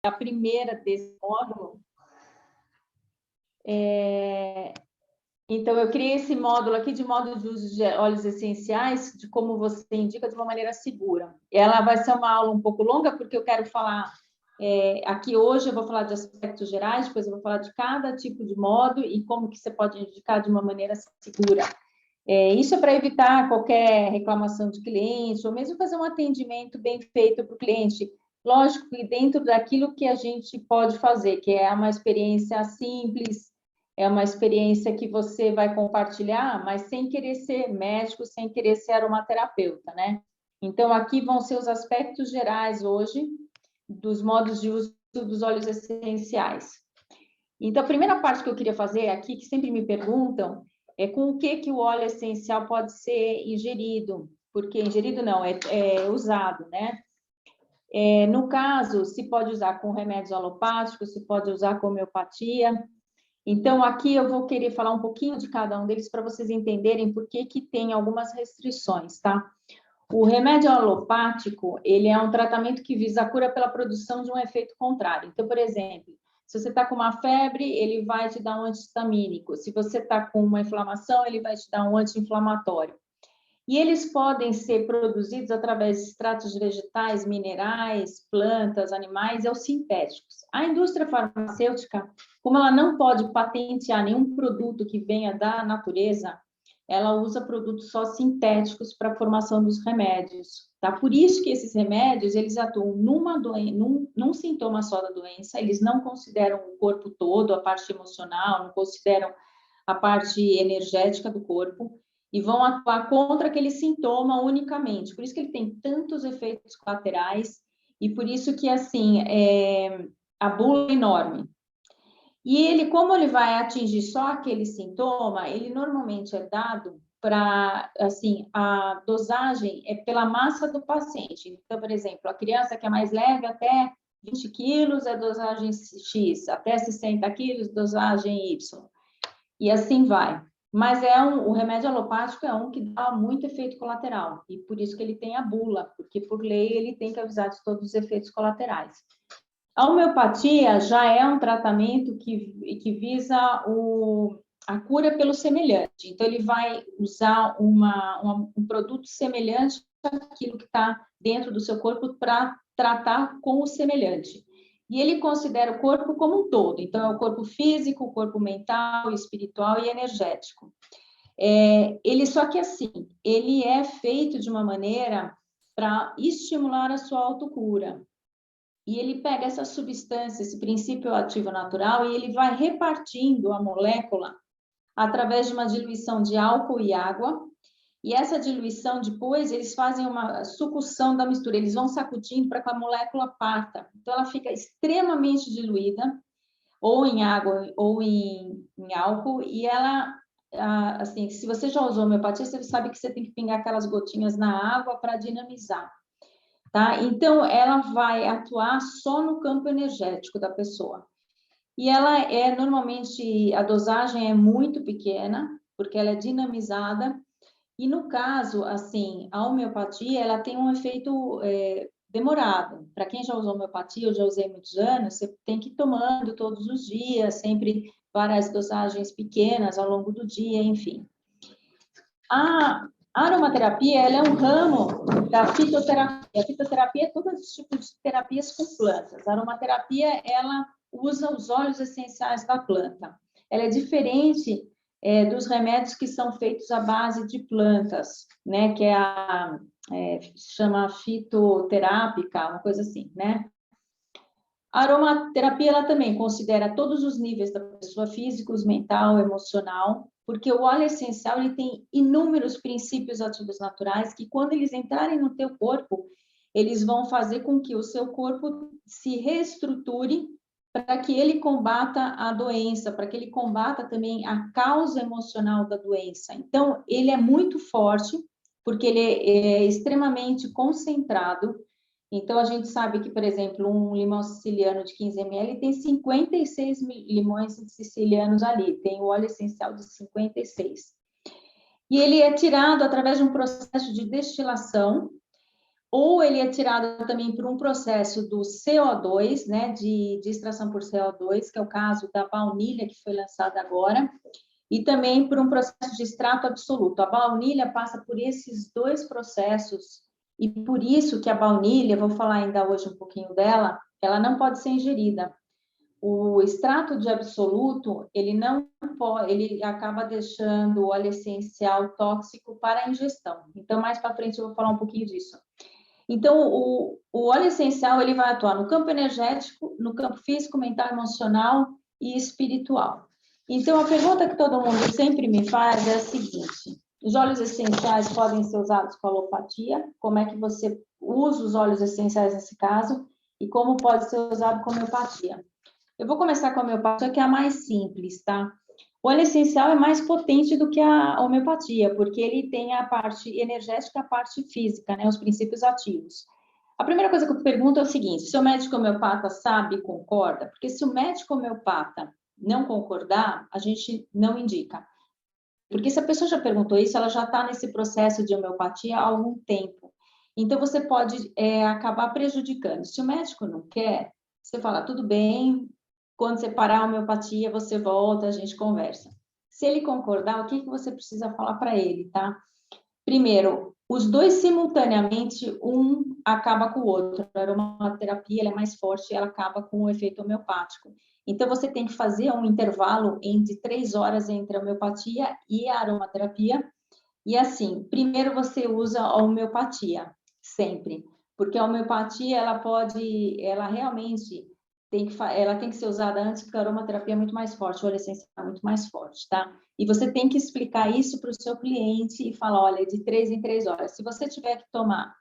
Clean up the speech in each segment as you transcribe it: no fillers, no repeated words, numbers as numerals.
a primeira desse módulo. Então, eu criei esse módulo aqui de modo de uso de óleos essenciais, de como você indica de uma maneira segura. Ela vai ser uma aula um pouco longa, porque eu quero falar... aqui hoje eu vou falar de aspectos gerais, depois eu vou falar de cada tipo de modo e como que você pode indicar de uma maneira segura. Isso é para evitar qualquer reclamação de cliente, ou mesmo fazer um atendimento bem feito para o cliente. Lógico que dentro daquilo que a gente pode fazer, que é uma experiência simples, é uma experiência que você vai compartilhar, mas sem querer ser médico, sem querer ser aromaterapeuta, né? Então, aqui vão ser os aspectos gerais hoje dos modos de uso dos óleos essenciais. Então, a primeira parte que eu queria fazer aqui, que sempre me perguntam, é com o que o óleo essencial pode ser ingerido, porque ingerido não, é usado, né? No caso, se pode usar com remédios alopáticos, se pode usar com homeopatia. Então, aqui eu vou querer falar um pouquinho de cada um deles para vocês entenderem por que tem algumas restrições, tá? O remédio alopático, ele é um tratamento que visa a cura pela produção de um efeito contrário. Então, por exemplo, se você está com uma febre, ele vai te dar um anti-histamínico. Se você está com uma inflamação, ele vai te dar um anti-inflamatório. E eles podem ser produzidos através de extratos vegetais, minerais, plantas, animais ou sintéticos. A indústria farmacêutica, como ela não pode patentear nenhum produto que venha da natureza, ela usa produtos só sintéticos para a formação dos remédios, tá? Por isso que esses remédios, eles atuam num sintoma só da doença, eles não consideram o corpo todo, a parte emocional, não consideram a parte energética do corpo, e vão atuar contra aquele sintoma unicamente. Por isso que ele tem tantos efeitos colaterais, e por isso que, assim, a bula é enorme. E ele, como ele vai atingir só aquele sintoma, ele normalmente é dado para, assim, a dosagem é pela massa do paciente. Então, por exemplo, a criança que é mais leve, até 20 quilos é dosagem X, até 60 quilos, dosagem Y. E assim vai. Mas o remédio alopático é um que dá muito efeito colateral, e por isso que ele tem a bula, porque por lei ele tem que avisar de todos os efeitos colaterais. A homeopatia já é um tratamento que visa a cura pelo semelhante. Então, ele vai usar um produto semelhante àquilo que está dentro do seu corpo para tratar com o semelhante. E ele considera o corpo como um todo. Então, é o corpo físico, o corpo mental, espiritual e energético. Só que assim, ele é feito de uma maneira para estimular a sua autocura. E ele pega essa substância, esse princípio ativo natural, e ele vai repartindo a molécula através de uma diluição de álcool e água. E essa diluição, depois, eles fazem uma sucção da mistura, eles vão sacudindo para que a molécula parta. Então, ela fica extremamente diluída, ou em água, ou em álcool, e ela, assim, se você já usou homeopatia, você sabe que você tem que pingar aquelas gotinhas na água para dinamizar. Tá? Então, ela vai atuar só no campo energético da pessoa. E ela normalmente, a dosagem é muito pequena, porque ela é dinamizada. E no caso, assim, a homeopatia, ela tem um efeito demorado. Para quem já usou homeopatia, eu já usei há muitos anos, você tem que ir tomando todos os dias, sempre várias dosagens pequenas ao longo do dia, enfim. A aromaterapia, ela é um ramo da fitoterapia. A fitoterapia é todos os tipos de terapias com plantas. A aromaterapia, ela usa os óleos essenciais da planta. Ela é diferente dos remédios que são feitos à base de plantas, né? Que chama fitoterápica, uma coisa assim, né? A aromaterapia, ela também considera todos os níveis da pessoa, físicos, mental, emocional, porque o óleo essencial, ele tem inúmeros princípios ativos naturais que, quando eles entrarem no teu corpo, eles vão fazer com que o seu corpo se reestruture para que ele combata a doença, para que ele combata também a causa emocional da doença. Então, ele é muito forte, porque ele é extremamente concentrado. Então, a gente sabe que, por exemplo, um limão siciliano de 15 ml tem 56 limões sicilianos ali, tem o óleo essencial de 56. E ele é tirado através de um processo de destilação, ou ele é tirado também por um processo do CO2, né, de extração por CO2, que é o caso da baunilha, que foi lançada agora, e também por um processo de extrato absoluto. A baunilha passa por esses dois processos, e por isso que a baunilha, vou falar ainda hoje um pouquinho dela, ela não pode ser ingerida. O extrato de absoluto, ele não pode, ele acaba deixando o óleo essencial tóxico para a ingestão. Então, mais para frente eu vou falar um pouquinho disso. Então, o óleo essencial, ele vai atuar no campo energético, no campo físico, mental, emocional e espiritual. Então, a pergunta que todo mundo sempre me faz é a seguinte: os óleos essenciais podem ser usados com alopatia? Como é que você usa os óleos essenciais nesse caso? E como pode ser usado com homeopatia? Eu vou começar com a homeopatia, que é a mais simples, tá? O óleo essencial é mais potente do que a homeopatia, porque ele tem a parte energética e a parte física, né? Os princípios ativos. A primeira coisa que eu pergunto é o seguinte: se o médico homeopata sabe e concorda? Porque se o médico homeopata não concordar, a gente não indica. Porque se a pessoa já perguntou isso, ela já está nesse processo de homeopatia há algum tempo. Então, você pode acabar prejudicando. Se o médico não quer, você fala, tudo bem, quando você parar a homeopatia, você volta, a gente conversa. Se ele concordar, o que você precisa falar para ele, tá? Primeiro, os dois simultaneamente, um acaba com o outro. A aromaterapia ela é mais forte, ela acaba com o efeito homeopático. Então, você tem que fazer um intervalo entre 3 horas entre a homeopatia e a aromaterapia. E assim, primeiro você usa a homeopatia, sempre. Porque a homeopatia, ela realmente ela tem que ser usada antes, porque a aromaterapia é muito mais forte, o óleo essencial é muito mais forte, tá? E você tem que explicar isso para o seu cliente e falar, olha, de 3 em 3 horas. Se você tiver que tomar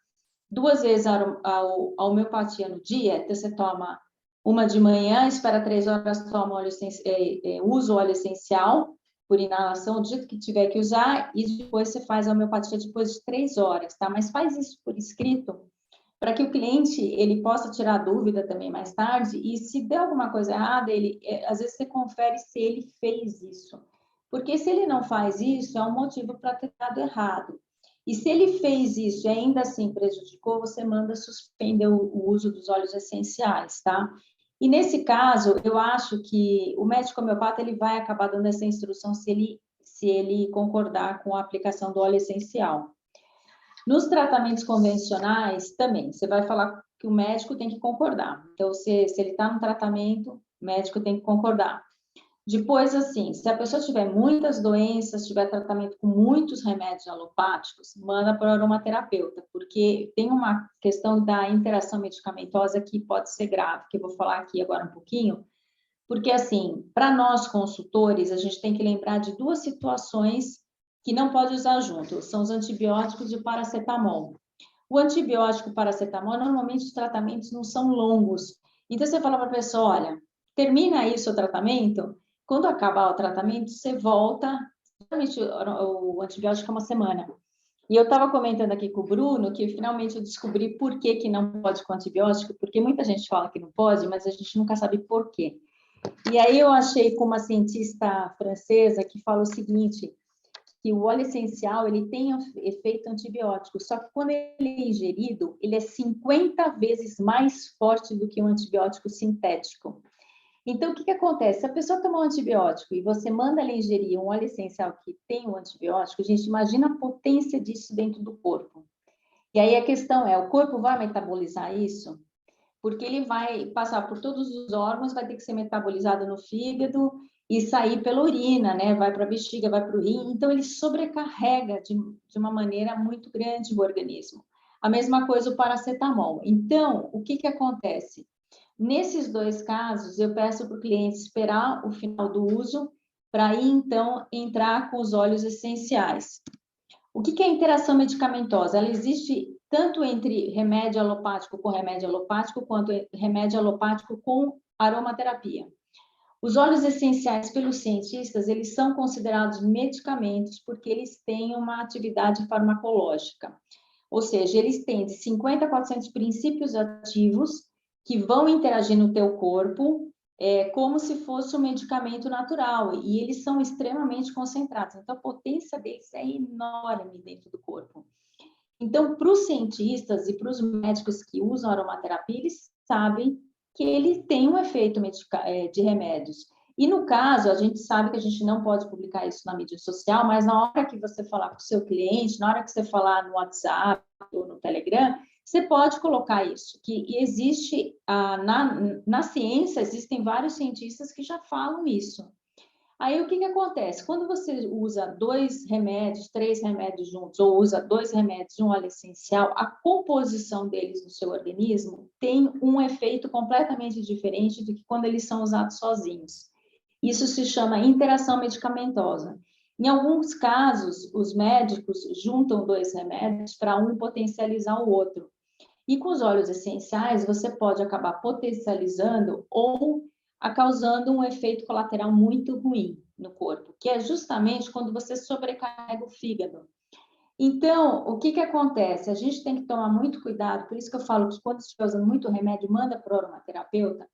2 vezes a homeopatia no dia, então você toma uma de manhã, espera 3 horas, toma óleo usa o óleo essencial por inalação, do jeito que tiver que usar, e depois você faz a homeopatia depois de 3 horas, tá? Mas faz isso por escrito, para que o cliente ele possa tirar dúvida também mais tarde, e se der alguma coisa errada, às vezes você confere se ele fez isso. Porque se ele não faz isso, é um motivo para ter dado errado. E se ele fez isso e ainda assim prejudicou, você manda suspender o uso dos óleos essenciais, tá? E nesse caso, eu acho que o médico homeopata ele vai acabar dando essa instrução se ele concordar com a aplicação do óleo essencial. Nos tratamentos convencionais, também, você vai falar que o médico tem que concordar. Então, se ele está no tratamento, o médico tem que concordar. Depois, assim, se a pessoa tiver muitas doenças, tiver tratamento com muitos remédios alopáticos, manda para o aromaterapeuta, porque tem uma questão da interação medicamentosa que pode ser grave, que eu vou falar aqui agora um pouquinho, porque, assim, para nós consultores, a gente tem que lembrar de 2 situações que não pode usar junto, são os antibióticos e o paracetamol. O antibiótico paracetamol, normalmente os tratamentos não são longos. Então, você fala para a pessoa, olha, termina aí o seu tratamento, quando acabar o tratamento, você volta, geralmente o antibiótico é uma semana. E eu estava comentando aqui com o Bruno que finalmente eu descobri por que não pode com antibiótico, porque muita gente fala que não pode, mas a gente nunca sabe por quê. E aí eu achei com uma cientista francesa que fala o seguinte, que o óleo essencial ele tem efeito antibiótico, só que quando ele é ingerido, ele é 50 vezes mais forte do que um antibiótico sintético. Então, o que acontece? Se a pessoa tomar um antibiótico e você manda ela ingerir um óleo essencial que tem o antibiótico, a gente imagina a potência disso dentro do corpo. E aí a questão é, o corpo vai metabolizar isso? Porque ele vai passar por todos os órgãos, vai ter que ser metabolizado no fígado e sair pela urina, né? Vai para a bexiga, vai para o rim. Então, ele sobrecarrega de uma maneira muito grande o organismo. A mesma coisa o paracetamol. Então, o que acontece? Nesses 2 casos, eu peço para o cliente esperar o final do uso para aí, então, entrar com os óleos essenciais. O que é a interação medicamentosa? Ela existe tanto entre remédio alopático com remédio alopático, quanto remédio alopático com aromaterapia. Os óleos essenciais, pelos cientistas, eles são considerados medicamentos porque eles têm uma atividade farmacológica. Ou seja, eles têm de 50 a 400 princípios ativos que vão interagir no teu corpo como se fosse um medicamento natural, e eles são extremamente concentrados. Então, a potência deles é enorme dentro do corpo. Então, para os cientistas e para os médicos que usam aromaterapia, eles sabem que ele tem um efeito de remédios. E no caso, a gente sabe que a gente não pode publicar isso na mídia social, mas na hora que você falar com o seu cliente, na hora que você falar no WhatsApp ou no Telegram, você pode colocar isso, que existe, na ciência, existem vários cientistas que já falam isso. Aí, o que acontece? Quando você usa 2 remédios, 3 remédios juntos, ou usa 2 remédios e um óleo essencial, a composição deles no seu organismo tem um efeito completamente diferente do que quando eles são usados sozinhos. Isso se chama interação medicamentosa. Em alguns casos, os médicos juntam 2 remédios para um potencializar o outro. E com os óleos essenciais, você pode acabar potencializando ou causando um efeito colateral muito ruim no corpo, que é justamente quando você sobrecarrega o fígado. Então, o que acontece? A gente tem que tomar muito cuidado, por isso que eu falo que quando você estiver usando muito remédio, manda para o aromaterapeuta,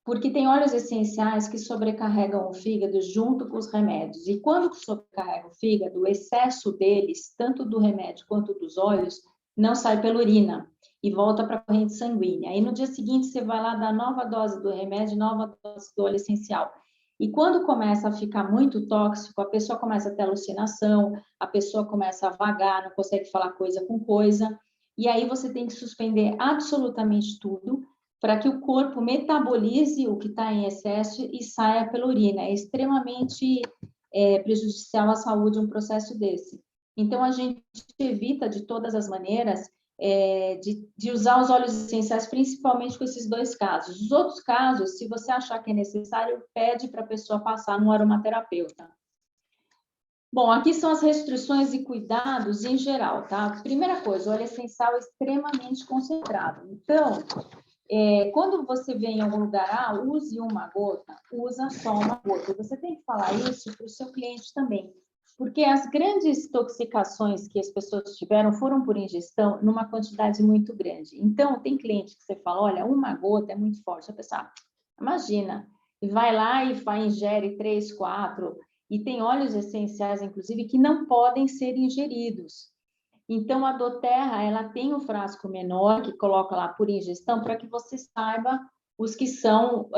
porque tem óleos essenciais que sobrecarregam o fígado junto com os remédios. E quando sobrecarrega o fígado, o excesso deles, tanto do remédio quanto dos óleos, não sai pela urina e volta para a corrente sanguínea. Aí no dia seguinte você vai lá dar nova dose do remédio, nova dose do óleo essencial. E quando começa a ficar muito tóxico, a pessoa começa a ter alucinação, a pessoa começa a vagar, não consegue falar coisa com coisa, e aí você tem que suspender absolutamente tudo para que o corpo metabolize o que está em excesso e saia pela urina. É extremamente prejudicial à saúde um processo desse. Então, a gente evita de todas as maneiras de usar os óleos essenciais, principalmente com esses 2 casos. Os outros casos, se você achar que é necessário, pede para a pessoa passar no aromaterapeuta. Bom, aqui são as restrições e cuidados em geral, tá? Primeira coisa, o óleo essencial é extremamente concentrado. Então, quando você vê em algum lugar, use uma gota, usa só uma gota. Você tem que falar isso para o seu cliente também, porque as grandes intoxicações que as pessoas tiveram foram por ingestão numa quantidade muito grande. Então, tem cliente que você fala, olha, uma gota é muito forte. A pessoa, imagina, e vai lá e ingere 3, 4, e tem óleos essenciais, inclusive, que não podem ser ingeridos. Então, a doTERRA, ela tem um frasco menor que coloca lá por ingestão para que você saiba os que são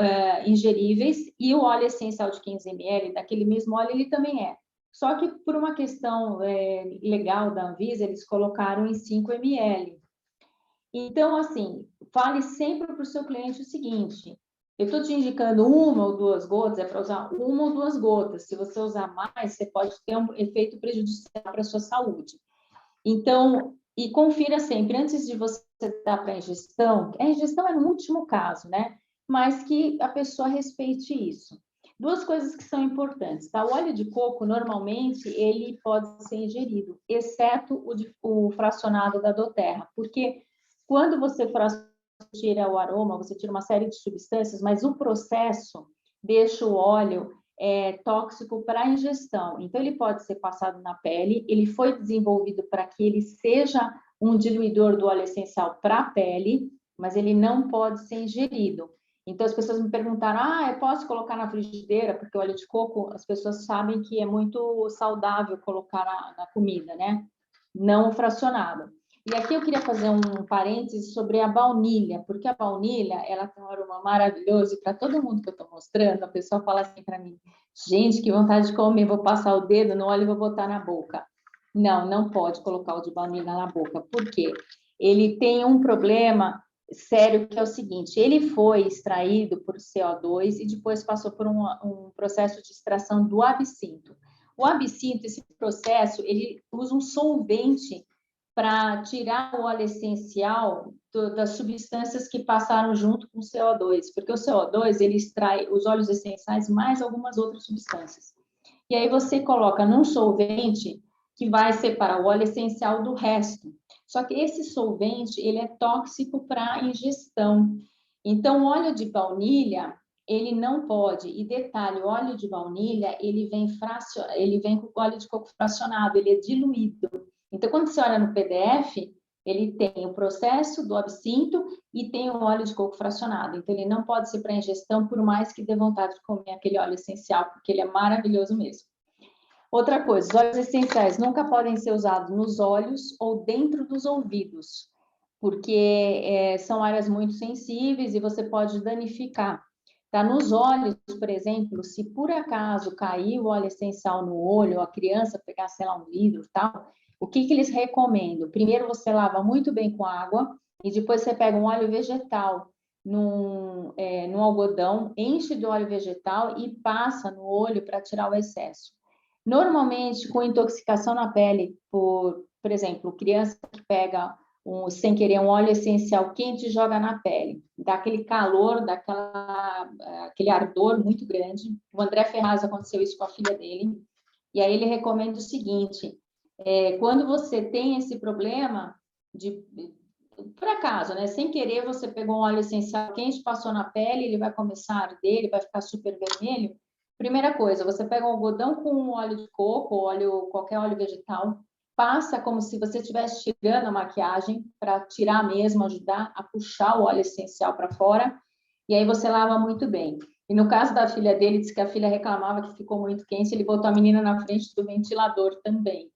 ingeríveis, e o óleo essencial de 15 ml, daquele mesmo óleo, ele também é. Só que por uma questão legal da Anvisa, eles colocaram em 5 ml. Então, assim, fale sempre para o seu cliente o seguinte, eu estou te indicando 1 ou 2 gotas, é para usar 1 ou 2 gotas. Se você usar mais, você pode ter um efeito prejudicial para a sua saúde. Então, e confira sempre, antes de você dar para a ingestão é no último caso, né? Mas que a pessoa respeite isso. 2 coisas que são importantes, tá? O óleo de coco, normalmente, ele pode ser ingerido, exceto o fracionado da doTERRA, porque quando você tira o aroma, você tira uma série de substâncias, mas o processo deixa o óleo tóxico para a ingestão. Então, ele pode ser passado na pele, ele foi desenvolvido para que ele seja um diluidor do óleo essencial para a pele, mas ele não pode ser ingerido. Então, as pessoas me perguntaram, eu posso colocar na frigideira? Porque o óleo de coco, as pessoas sabem que é muito saudável colocar na comida, né? Não fracionado. E aqui eu queria fazer um parêntese sobre a baunilha, porque a baunilha, ela tem um aroma maravilhoso, e para todo mundo que eu estou mostrando, a pessoa fala assim para mim, gente, que vontade de comer, vou passar o dedo no óleo e vou botar na boca. Não, não pode colocar o de baunilha na boca, por quê? Ele tem um problema sério, que é o seguinte, ele foi extraído por CO2 e depois passou por um processo de extração do absinto. O absinto, esse processo, ele usa um solvente para tirar o óleo essencial das substâncias que passaram junto com o CO2, porque o CO2 ele extrai os óleos essenciais mais algumas outras substâncias. E aí você coloca num solvente que vai separar o óleo essencial do resto. Só que esse solvente ele é tóxico para ingestão. Então, o óleo de baunilha ele não pode. E detalhe, o óleo de baunilha ele vem com o óleo de coco fracionado, ele é diluído. Então, quando você olha no PDF, ele tem o processo do absinto e tem o óleo de coco fracionado. Então, ele não pode ser para ingestão, por mais que dê vontade de comer aquele óleo essencial, porque ele é maravilhoso mesmo. Outra coisa, os óleos essenciais nunca podem ser usados nos olhos ou dentro dos ouvidos, porque são áreas muito sensíveis e você pode danificar. Tá? Nos olhos, por exemplo, se por acaso cair o óleo essencial no olho, ou a criança pegar, sei lá, um vidro e tal, o que eles recomendam? Primeiro você lava muito bem com água e depois você pega um óleo vegetal num algodão, enche de óleo vegetal e passa no olho para tirar o excesso. Normalmente, com intoxicação na pele, por exemplo, criança que pega sem querer um óleo essencial quente e joga na pele, dá aquele calor, aquele ardor muito grande. O André Ferraz aconteceu isso com a filha dele, e aí ele recomenda o seguinte: quando você tem esse problema por acaso, né? Sem querer, você pegou um óleo essencial quente, passou na pele, ele vai começar a arder, ele vai ficar super vermelho. Primeira coisa, você pega um algodão com óleo de coco, qualquer óleo vegetal, passa como se você estivesse tirando a maquiagem, para tirar mesmo, ajudar a puxar o óleo essencial para fora, e aí você lava muito bem. E no caso da filha dele, disse que a filha reclamava que ficou muito quente, ele botou a menina na frente do ventilador também,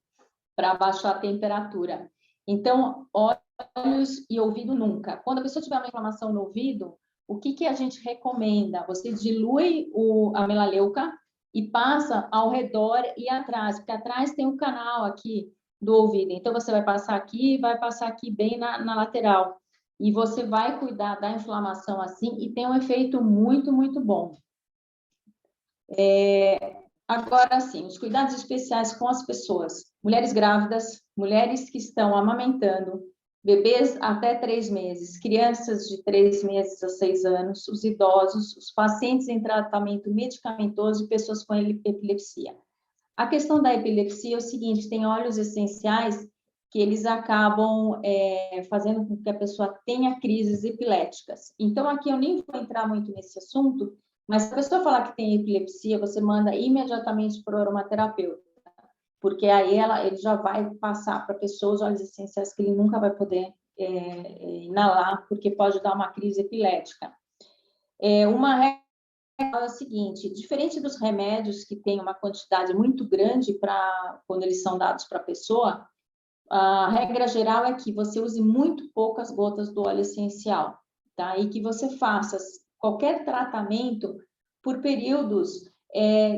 para baixar a temperatura. Então, olhos e ouvido nunca. Quando a pessoa tiver uma inflamação no ouvido, o que a gente recomenda? Você dilui a melaleuca e passa ao redor e atrás, porque atrás tem um canal aqui do ouvido. Então, você vai passar aqui e vai passar aqui bem na lateral. E você vai cuidar da inflamação assim e tem um efeito muito, muito bom. Agora, sim, os cuidados especiais com as pessoas. Mulheres grávidas, mulheres que estão amamentando, bebês até 3 meses, crianças de 3 meses a 6 anos, os idosos, os pacientes em tratamento medicamentoso e pessoas com epilepsia. A questão da epilepsia é o seguinte, tem óleos essenciais que eles acabam fazendo com que a pessoa tenha crises epiléticas. Então, aqui eu nem vou entrar muito nesse assunto, mas se a pessoa falar que tem epilepsia, você manda imediatamente para o aromaterapeuta, porque aí ele já vai passar para a pessoa os óleos essenciais que ele nunca vai poder inalar, porque pode dar uma crise epilética. Uma regra é o seguinte, diferente dos remédios que tem uma quantidade muito grande quando eles são dados para a pessoa, a regra geral é que você use muito poucas gotas do óleo essencial, tá? E que você faça qualquer tratamento por períodos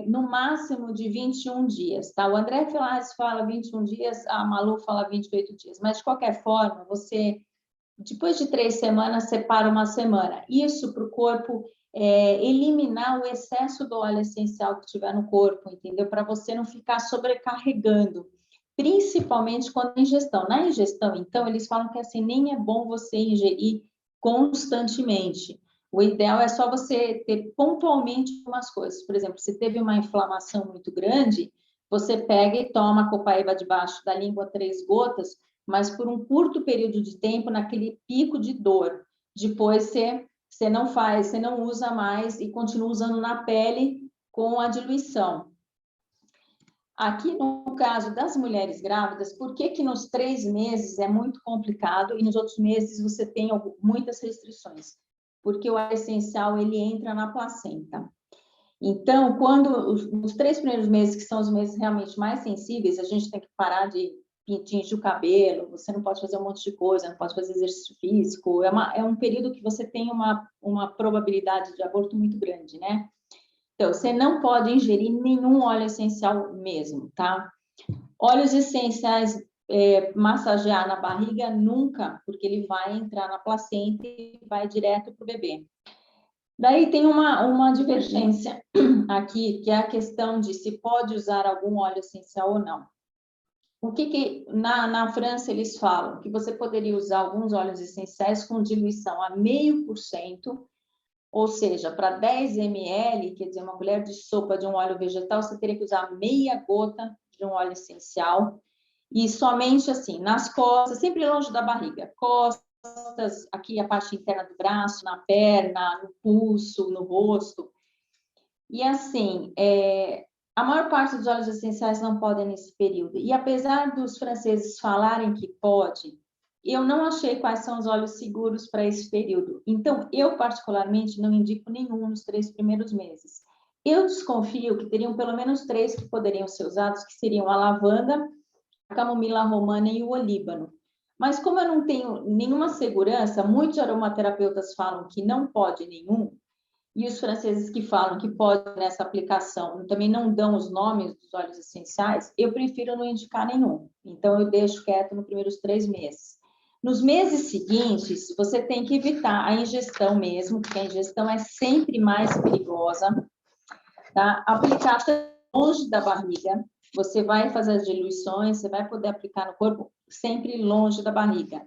no máximo de 21 dias, tá? O André Ferraz fala 21 dias, a Malu fala 28 dias, mas de qualquer forma, você, depois de 3 semanas, separa uma semana. Isso para o corpo eliminar o excesso do óleo essencial que tiver no corpo, entendeu? Para você não ficar sobrecarregando, principalmente quando a ingestão. Na ingestão, então, eles falam que assim, nem é bom você ingerir constantemente. O ideal é só você ter pontualmente umas coisas. Por exemplo, se teve uma inflamação muito grande, você pega e toma a copaíba debaixo da língua 3 gotas, mas por um curto período de tempo, naquele pico de dor. Depois você não faz, você não usa mais e continua usando na pele com a diluição. Aqui, no caso das mulheres grávidas, por que nos 3 meses é muito complicado e nos outros meses você tem muitas restrições? Porque o óleo essencial, ele entra na placenta. Então, quando os 3 primeiros meses, que são os meses realmente mais sensíveis, a gente tem que parar de tingir o cabelo, você não pode fazer um monte de coisa, não pode fazer exercício físico, é um período que você tem uma probabilidade de aborto muito grande, né? Então, você não pode ingerir nenhum óleo essencial mesmo, tá? Óleos essenciais, massagear na barriga, nunca, porque ele vai entrar na placenta e vai direto para o bebê. Daí tem uma divergência aqui, que é a questão de se pode usar algum óleo essencial ou não. O que na França eles falam? Que você poderia usar alguns óleos essenciais com diluição a 0,5%, ou seja, para 10 ml, quer dizer, uma colher de sopa de um óleo vegetal, você teria que usar meia gota de um óleo essencial, e somente assim, nas costas, sempre longe da barriga, costas, aqui a parte interna do braço, na perna, no pulso, no rosto. E assim, a maior parte dos óleos essenciais não podem nesse período. E apesar dos franceses falarem que pode, eu não achei quais são os óleos seguros para esse período. Então, eu particularmente não indico nenhum nos 3 primeiros meses. Eu desconfio que teriam pelo menos 3 que poderiam ser usados, que seriam a lavanda, a camomila romana e o olíbano. Mas como eu não tenho nenhuma segurança, muitos aromaterapeutas falam que não pode nenhum, e os franceses que falam que pode nessa aplicação também não dão os nomes dos óleos essenciais, eu prefiro não indicar nenhum. Então, eu deixo quieto nos primeiros 3 meses. Nos meses seguintes, você tem que evitar a ingestão mesmo, porque a ingestão é sempre mais perigosa, tá? Aplicar longe da barriga, você vai fazer as diluições, você vai poder aplicar no corpo sempre longe da barriga.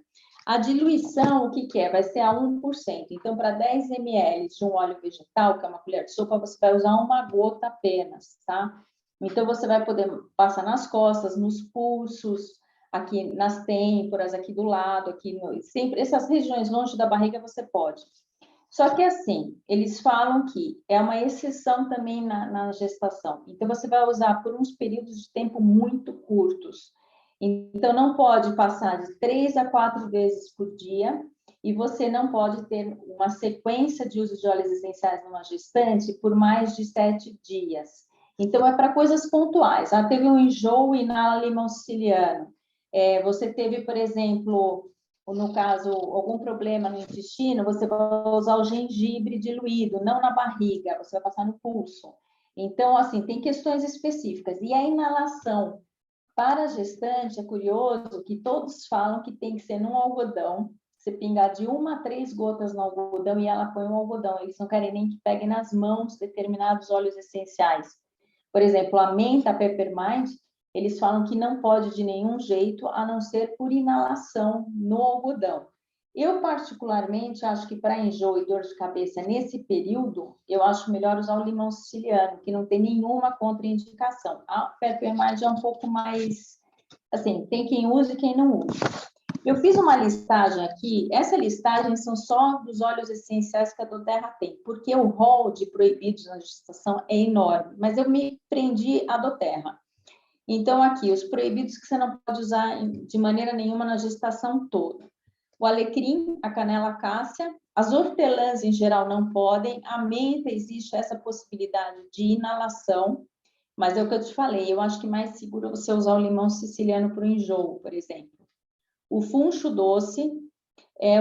A diluição, o que que é? Vai ser a 1%. Então, para 10 ml de um óleo vegetal, que é uma colher de sopa, você vai usar uma gota apenas, tá? Então, você vai poder passar nas costas, nos pulsos, aqui nas têmporas, aqui do lado, aqui sempre essas regiões longe da barriga você pode. Só que assim, eles falam que é uma exceção também na gestação. Então, você vai usar por uns períodos de tempo muito curtos. Então, não pode passar de 3 a 4 vezes por dia, e você não pode ter uma sequência de uso de óleos essenciais numa gestante por mais de 7 dias. Então, é para coisas pontuais. Ah, teve um enjoo, inala limão siciliano. Você teve, por exemplo, ou no caso, algum problema no intestino, você vai usar o gengibre diluído, não na barriga, você vai passar no pulso. Então, assim, tem questões específicas. E a inalação para a gestante, é curioso que todos falam que tem que ser num algodão, você pingar de 1 a 3 gotas no algodão e ela põe um algodão. Eles não querem nem que pegue nas mãos determinados óleos essenciais. Por exemplo, a menta, a peppermint, eles falam que não pode de nenhum jeito, a não ser por inalação no algodão. Eu, particularmente, acho que para enjoo e dor de cabeça nesse período, eu acho melhor usar o limão siciliano, que não tem nenhuma contraindicação. A peppermint é um pouco mais, assim, tem quem use e quem não use. Eu fiz uma listagem aqui, essa listagem são só dos óleos essenciais que a doTERRA tem, porque o rol de proibidos na gestação é enorme, mas eu me prendi à doTERRA. Então, aqui, os proibidos que você não pode usar de maneira nenhuma na gestação toda. O alecrim, a canela cássia, as hortelãs em geral não podem, a menta existe essa possibilidade de inalação, mas é o que eu te falei, eu acho que mais seguro é você usar o limão siciliano para o enjoo, por exemplo. O funcho doce,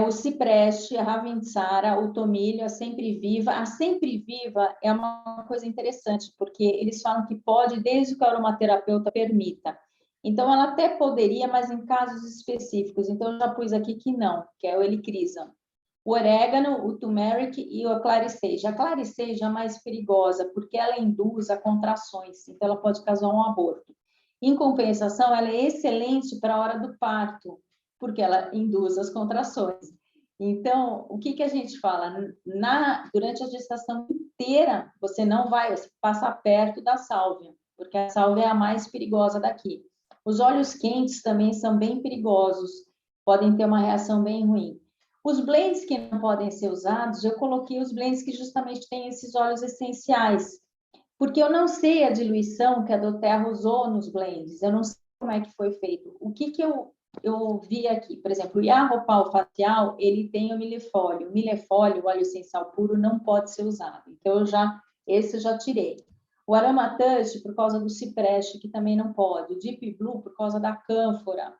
o cipreste, a ravensara, o tomilho, a sempre-viva. A sempre-viva é uma coisa interessante, porque eles falam que pode, desde que o aromaterapeuta permita. Então, ela até poderia, mas em casos específicos. Então, eu já pus aqui que não, que é o helichrysum. O orégano, o turmeric e o clariceja. A clariceja é mais perigosa, porque ela induz a contrações, então ela pode causar um aborto. Em compensação, ela é excelente para a hora do parto, porque ela induz as contrações. Então, o que a gente fala? Durante a gestação inteira, você não vai passar perto da sálvia, porque a sálvia é a mais perigosa daqui. Os óleos quentes também são bem perigosos, podem ter uma reação bem ruim. Os blends que não podem ser usados, eu coloquei os blends que justamente têm esses óleos essenciais, porque eu não sei a diluição que a doTERRA usou nos blends, eu não sei como é que foi feito. O que eu vi aqui? Por exemplo, o Yarropal facial, ele tem o milefólio. O milefólio, o óleo essencial puro, não pode ser usado. Então, esse eu já tirei. O Aromatouch, por causa do cipreste, que também não pode. O Deep Blue, por causa da cânfora.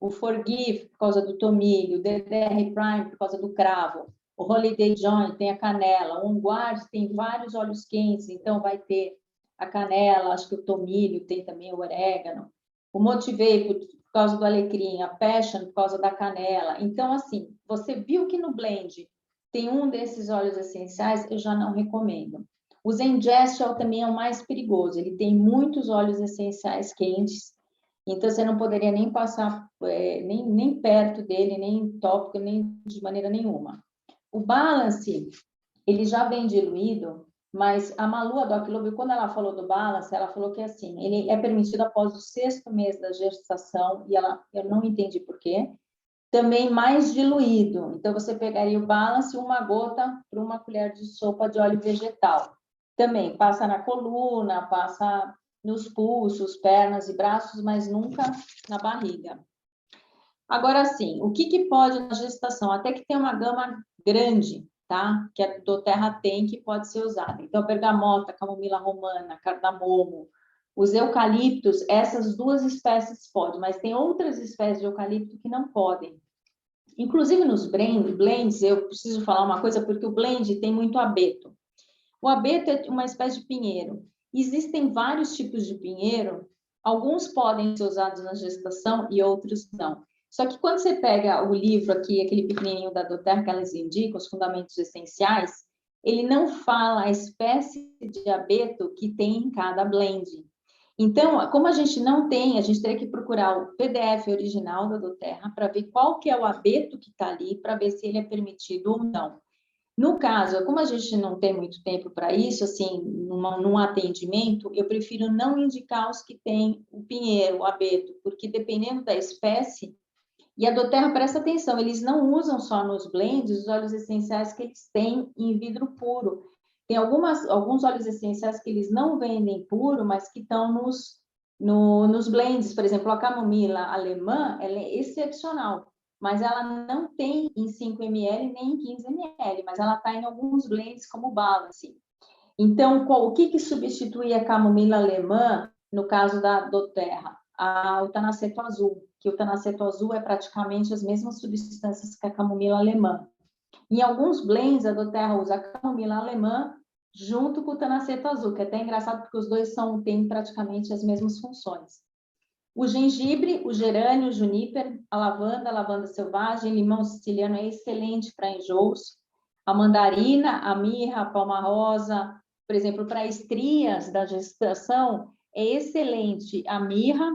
O Forgive, por causa do tomilho. O DDR Prime, por causa do cravo. O Holiday Joint tem a canela. O On Guard tem vários óleos quentes, então vai ter a canela, acho que o tomilho, tem também o orégano. O Motivate, por causa do alecrim, a Passion, por causa da canela. Então, assim, você viu que no blend tem um desses óleos essenciais, eu já não recomendo. O Zengestial também é o mais perigoso, ele tem muitos óleos essenciais quentes, então você não poderia nem passar nem perto dele, nem tópico, nem de maneira nenhuma. O Balance, ele já vem diluído, mas a Malu, a Doc Lube, quando ela falou do Balance, ela falou que assim, ele é permitido após o 6º mês da gestação, e eu não entendi por quê, também mais diluído. Então, você pegaria o Balance, uma gota para uma colher de sopa de óleo vegetal. Também passa na coluna, passa nos pulsos, pernas e braços, mas nunca na barriga. Agora, sim, o que pode na gestação? Até que tem uma gama grande. tá? Que a doTERRA tem, que pode ser usada. Então, a bergamota, camomila romana, cardamomo, os eucaliptos, essas duas espécies podem, mas tem outras espécies de eucalipto que não podem. Inclusive nos blends, eu preciso falar uma coisa, porque o blend tem muito abeto. O abeto é uma espécie de pinheiro. Existem vários tipos de pinheiro, alguns podem ser usados na gestação e outros não. Só que quando você pega o livro aqui, aquele pequenininho da doTERRA que elas indicam, os fundamentos essenciais, ele não fala a espécie de abeto que tem em cada blend. Então, como a gente não tem, a gente teria que procurar o PDF original da doTERRA para ver qual que é o abeto que está ali, para ver se ele é permitido ou não. No caso, como a gente não tem muito tempo para isso, assim, num atendimento, eu prefiro não indicar os que têm o pinheiro, o abeto, porque dependendo da espécie, e a doTERRA, presta atenção, eles não usam só nos blends os óleos essenciais que eles têm em vidro puro. Tem alguns óleos essenciais que eles não vendem puro, mas que estão nos blends. Por exemplo, a camomila alemã, ela é excepcional, mas ela não tem em 5 ml nem em 15 ml, mas ela está em alguns blends como balance. Então, o que substitui a camomila alemã, no caso da doTERRA? O tanaceto azul, que o tanaceto azul é praticamente as mesmas substâncias que a camomila alemã. Em alguns blends, a doTERRA usa a camomila alemã junto com o tanaceto azul, que é até engraçado porque os dois têm praticamente as mesmas funções. O gengibre, o gerânio, o juníper, a lavanda selvagem, limão siciliano é excelente para enjoos. A mandarina, a mirra, a palma rosa, por exemplo, para estrias da gestação, é excelente a mirra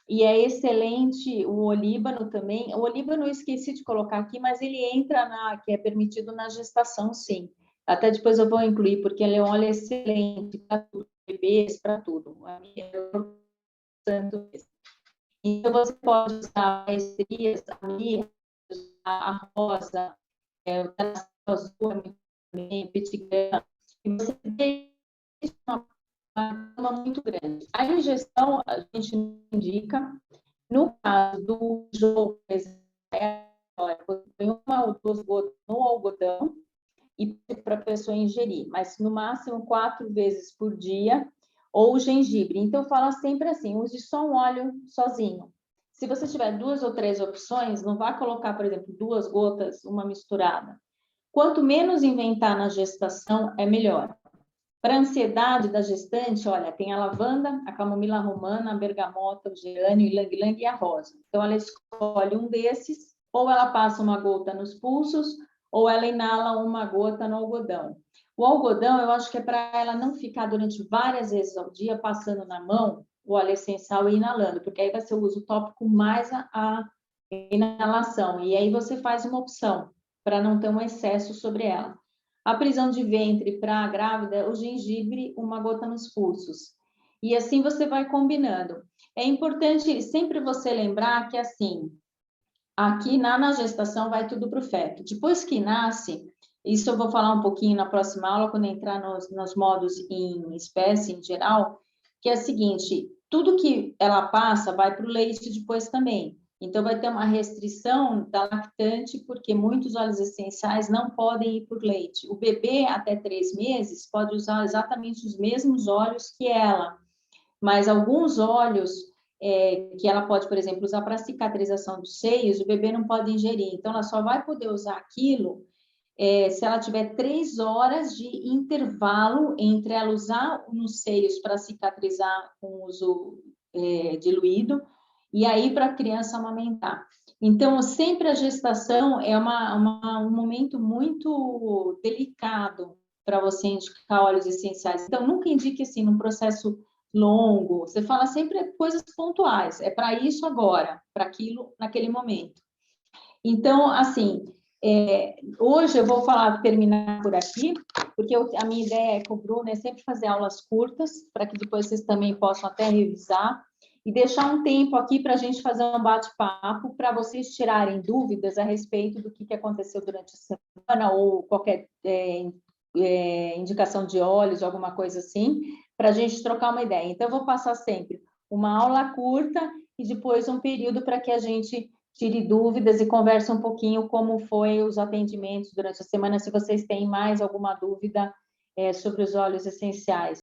e é excelente o olíbano também. O olíbano eu esqueci de colocar aqui, mas ele entra que é permitido na gestação, sim. Até depois eu vou incluir, porque ele é um óleo excelente para tudo, bebês, para tudo. A mirra, então, você pode usar a estrias, a mirra, a rosa, o tanaceto azul, o petigram, e você deixa uma gama muito grande. A ingestão, a gente indica, no caso do jogo, você põe uma ou duas gotas no algodão e para a pessoa ingerir, mas no máximo 4 vezes por dia, ou o gengibre. Então, fala sempre assim, use só um óleo sozinho. Se você tiver 2 ou 3 opções, não vá colocar, por exemplo, 2 gotas, uma misturada. Quanto menos inventar na gestação, é melhor. Para a ansiedade da gestante, olha, tem a lavanda, a camomila romana, a bergamota, o gerânio, o ylang-ylang e a rosa. Então, ela escolhe um desses, ou ela passa uma gota nos pulsos, ou ela inala uma gota no algodão. O algodão, eu acho que é para ela não ficar durante várias vezes ao dia passando na mão o óleo essencial e inalando, porque aí vai ser o uso tópico mais a inalação. E aí você faz uma opção para não ter um excesso sobre ela. A prisão de ventre para a grávida, o gengibre, uma gota nos pulsos. E assim você vai combinando. É importante sempre você lembrar que, assim, aqui na gestação vai tudo para o feto. Depois que nasce, isso eu vou falar um pouquinho na próxima aula, quando entrar nos modos em espécie, em geral, que é o seguinte, tudo que ela passa vai para o leite depois também. Então, vai ter uma restrição da lactante, porque muitos óleos essenciais não podem ir por leite. O bebê, até 3 meses, pode usar exatamente os mesmos óleos que ela, mas alguns óleos que ela pode, por exemplo, usar para cicatrização dos seios, o bebê não pode ingerir. Então, ela só vai poder usar aquilo se ela tiver 3 horas de intervalo entre ela usar nos seios para cicatrizar com uso diluído, e aí para a criança amamentar. Então, sempre a gestação é um momento muito delicado para você indicar óleos essenciais. Então, nunca indique assim, num processo longo. Você fala sempre coisas pontuais. É para isso agora, para aquilo naquele momento. Então, assim, hoje eu vou terminar por aqui, porque a minha ideia com o Bruno é sempre fazer aulas curtas, para que depois vocês também possam até revisar, e deixar um tempo aqui para a gente fazer um bate-papo, para vocês tirarem dúvidas a respeito do que aconteceu durante a semana, ou qualquer indicação de óleos, alguma coisa assim, para a gente trocar uma ideia. Então, eu vou passar sempre uma aula curta e depois um período para que a gente tire dúvidas e converse um pouquinho como foi os atendimentos durante a semana, se vocês têm mais alguma dúvida sobre os óleos essenciais.